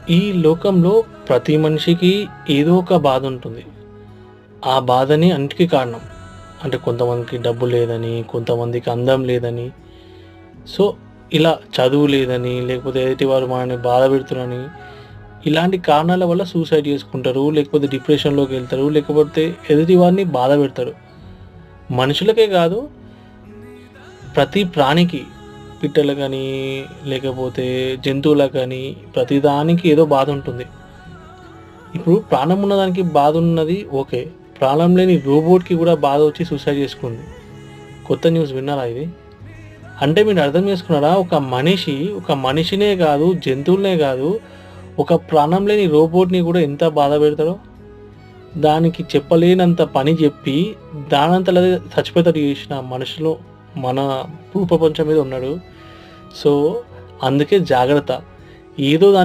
ఈ లోకంలో ప్రతి మనిషికి ఏదో ఒక బాధ ఉంటుంది. ఆ బాధని అన్నిటికీ కారణం. అంటే కొంతమందికి డబ్బు లేదని, కొంతమందికి అందం లేదని, సో ఇలా చదువు లేదని, లేకపోతే ఎదుటి వారు మనల్ని బాధ పెడుతున్నారని, ఇలాంటి కారణాల వల్ల సూసైడ్ చేసుకుంటారు. లేకపోతే డిప్రెషన్‌లోకి వెళ్తారు. లేకపోతే ఎదుటి వారిని బాధ పెడతారు. మనుషులకే కాదు, ప్రతి ప్రాణికి, పిట్టలకు గానీ, లేకపోతే జంతువులకు గానీ, ప్రతి దానికి ఏదో బాధ ఉంటుంది. ఇప్పుడు ప్రాణం ఉన్నదానికి బాధ ఉన్నది ఓకే. ప్రాణం లేని రోబోట్‌కి కూడా బాధ వచ్చి సూసైడ్ చేసుకుంది. కొత్త న్యూస్ విన్నారా ఇది? అంటే మీరు అర్థం చేసుకున్నారా? ఒక మనిషినే కాదు, జంతువులనే కాదు, ఒక ప్రాణం లేని రోబోట్‌ని కూడా ఎంత బాధ పెడతారో. దానికి చెప్పలేనంత పని చెప్పి, దానంతట అదే చచ్చిపోయేటట్టు చేసిన మనుషులు మన భూప్రపంచం మీద ఉన్నాడు. సో, అందుకే జాగ్రత్త. ఏదో